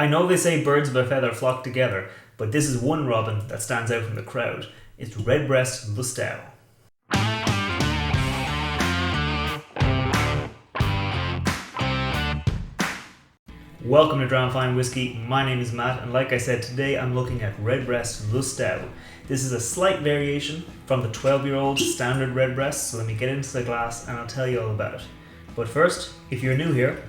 I know they say birds of a feather flock together, but this is one robin that stands out from the crowd. It's Redbreast Lustau. Welcome to Drown Fine Whisky. My name is Matt, and like I said, today I'm looking at Redbreast Lustau. This is a slight variation from the 12-year-old standard Redbreast, so let me get into the glass and I'll tell you all about it. But first, if you're new here,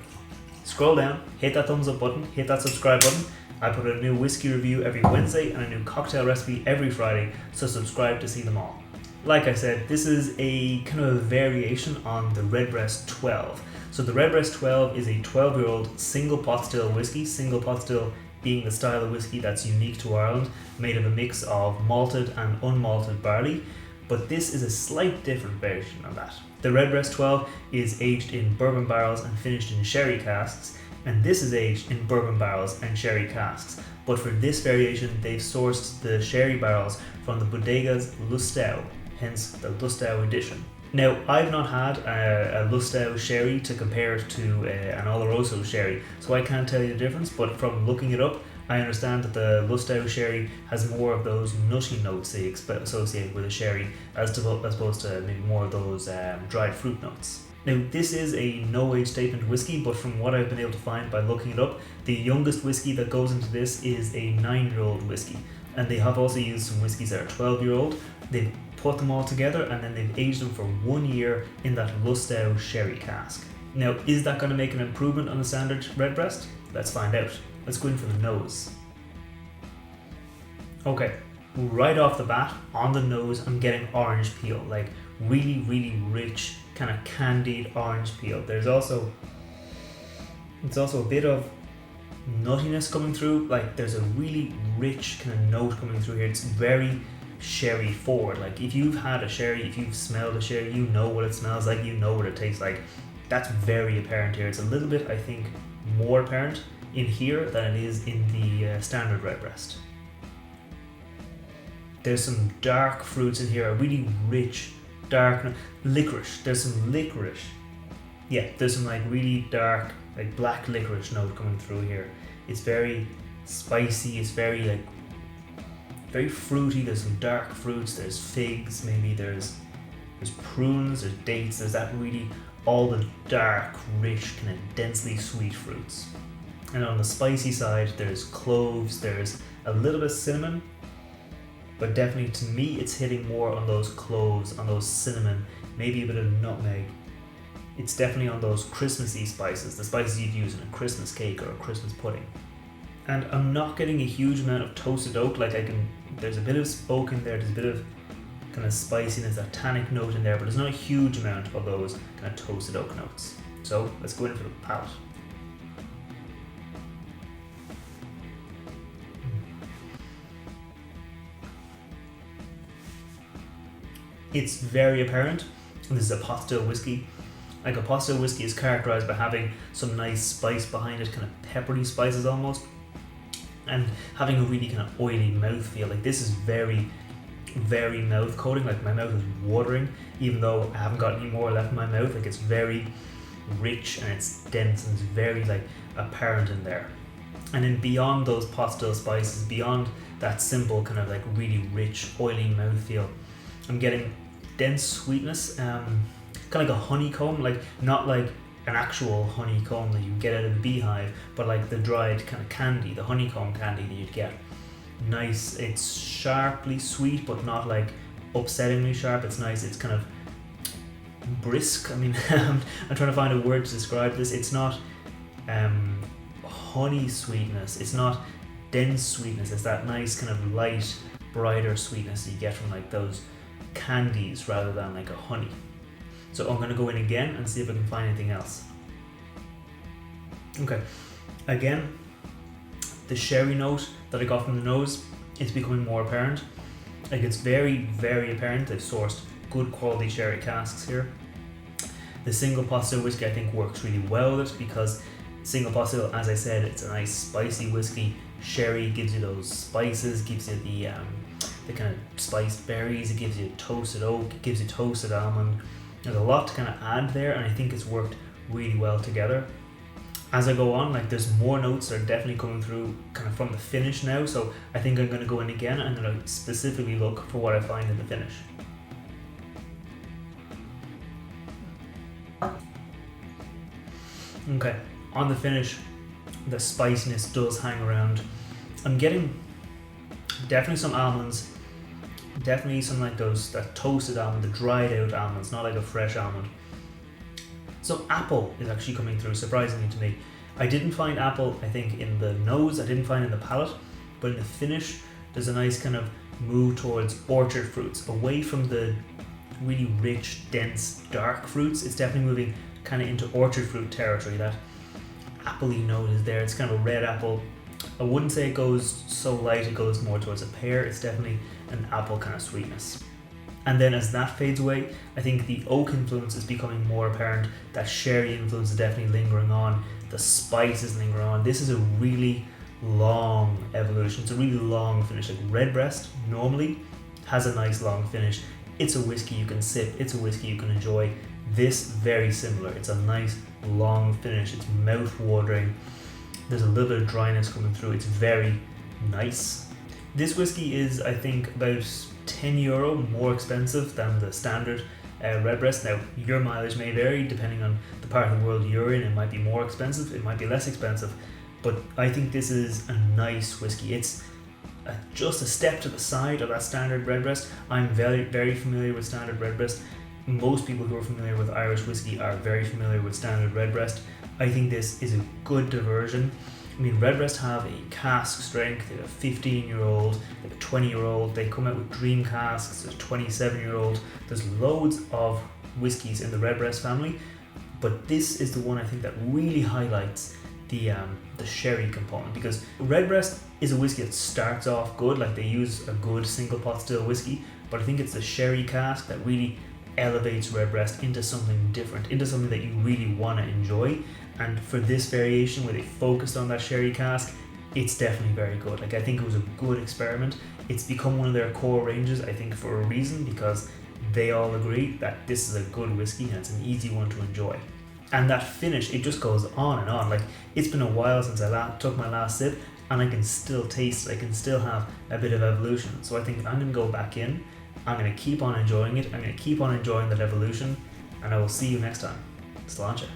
scroll down, hit that thumbs up button, hit that subscribe button. I put a new whiskey review every Wednesday and a new cocktail recipe every Friday, so subscribe to see them all. Like I said, this is a kind of a variation on the Redbreast 12. So the Redbreast 12 is a 12-year-old single pot still whiskey, single pot still being the style of whiskey that's unique to Ireland, made of a mix of malted and unmalted barley, but this is a slight different version of that. The Redbreast 12 is aged in bourbon barrels and finished in sherry casks, and this is aged in bourbon barrels and sherry casks. But for this variation, they've sourced the sherry barrels from the Bodegas Lustau, hence the Lustau edition. Now, I've not had a Lustau sherry to compare it to an Oloroso sherry, so I can't tell you the difference, but from looking it up, I understand that the Lustau sherry has more of those nutty notes they associate with a sherry as opposed to maybe more of those dried fruit notes. Now, this is a no-age statement whiskey, but from what I've been able to find by looking it up, the youngest whiskey that goes into this is a 9-year-old whiskey. And they have also used some whiskies that are 12-year-old. They've put them all together and then they've aged them for 1 year in that Lustau sherry cask. Now, is that going to make an improvement on the standard Redbreast? Let's find out. Let's go in for the nose. Okay, right off the bat, on the nose, I'm getting orange peel, like really, really rich, kind of candied orange peel. It's also a bit of nuttiness coming through, like there's a really rich kind of note coming through here. It's very sherry forward. Like if you've had a sherry, if you've smelled a sherry, you know what it smells like, you know what it tastes like. That's very apparent here. It's a little bit, I think, more apparent in here than it is in the standard Redbreast. There's some dark fruits in here, a really rich, dark licorice. There's some licorice. Yeah, there's some like really dark, like black licorice note coming through here. It's very spicy, it's very fruity. There's some dark fruits, there's figs, maybe there's prunes, there's dates, there's that really, all the dark, rich, kind of densely sweet fruits. And on the spicy side, there's cloves, there's a little bit of cinnamon, but definitely to me, it's hitting more on those cloves, on those cinnamon, maybe a bit of nutmeg. It's definitely on those Christmassy spices, the spices you'd use in a Christmas cake or a Christmas pudding. And I'm not getting a huge amount of toasted oak, there's a bit of smoke in there, there's a bit of kind of spiciness, that tannic note in there, but there's not a huge amount of those kind of toasted oak notes. So let's go in for the palate. It's very apparent, and this is a pot still whiskey. Like a pot still whiskey is characterized by having some nice spice behind it, kind of peppery spices almost, and having a really kind of oily mouthfeel. Like this is very, very mouth coating. Like my mouth is watering, even though I haven't got any more left in my mouth. Like it's very rich and it's dense and it's very like apparent in there. And then beyond those pot still spices, beyond that simple kind of like really rich, oily mouthfeel, I'm getting dense sweetness, kind of like a honeycomb, like not like an actual honeycomb that you get out of a beehive, but like the dried kind of candy, the honeycomb candy that you'd get. Nice, it's sharply sweet, but not like upsettingly sharp. It's nice, it's kind of brisk. I mean, I'm trying to find a word to describe this. It's not honey sweetness, it's not dense sweetness, it's that nice kind of light, brighter sweetness that you get from like those candies rather than like a honey. So I'm going to go in again and see if I can find anything else. Okay, again, the sherry note that I got from the nose is becoming more apparent. Like it's very, very apparent. They've sourced good quality sherry casks here. The single pot still whiskey I think works really well with it because single pot still, as I said, it's a nice spicy whiskey. Sherry gives you those spices, gives you the kind of spiced berries, it gives you toasted oak, it gives you toasted almond. There's a lot to kind of add there, and I think it's worked really well together. as I go on, like there's more notes that are definitely coming through kind of from the finish now, so I think I'm going to go in again. I'm going to specifically look for what I find in the finish. Okay, on the finish, the spiciness does hang around. I'm getting definitely some almonds, definitely some like that toasted almond, the dried out almonds, not like a fresh almond. So apple is actually coming through, surprisingly to me. I didn't find apple, I think, in the nose, I didn't find it in the palate, but in the finish, there's a nice kind of move towards orchard fruits, away from the really rich, dense, dark fruits. It's definitely moving kind of into orchard fruit territory. That appley note is there. It's kind of a red apple. I wouldn't say it goes so light, it goes more towards a pear. It's definitely an apple kind of sweetness. And then as that fades away, I think the oak influence is becoming more apparent. That sherry influence is definitely lingering on. The spice is lingering on. This is a really long evolution. It's a really long finish. Like Redbreast normally has a nice long finish. It's a whiskey you can sip. It's a whiskey you can enjoy. This, very similar. It's a nice long finish. It's mouth-watering. There's a little bit of dryness coming through. It's very nice. This whiskey is, I think, about €10 more expensive than the standard Redbreast. Now, your mileage may vary depending on the part of the world you're in. It might be more expensive, it might be less expensive, but I think this is a nice whiskey. It's just a step to the side of that standard Redbreast. I'm very, very familiar with standard Redbreast. Most people who are familiar with Irish whiskey are very familiar with standard Redbreast. I think this is a good diversion. I mean, Redbreast have a cask strength, they have a 15-year-old, they have a 20-year-old, they come out with dream casks, there's a 27-year-old. There's loads of whiskies in the Redbreast family, but this is the one I think that really highlights the sherry component, because Redbreast is a whiskey that starts off good, like they use a good single pot still whiskey, but I think it's the sherry cask that really elevates Redbreast into something different, into something that you really want to enjoy. And for this variation where they focused on that sherry cask, it's definitely very good. Like I think it was a good experiment. It's become one of their core ranges, I think, for a reason, because they all agree that this is a good whiskey and it's an easy one to enjoy. And that finish, it just goes on and on. Like it's been a while since I took my last sip, and I can still taste it. I can still have a bit of evolution. So I think I'm going to go back in. I'm going to keep on enjoying it. I'm going to keep on enjoying that evolution, and I will see you next time. Sláinte.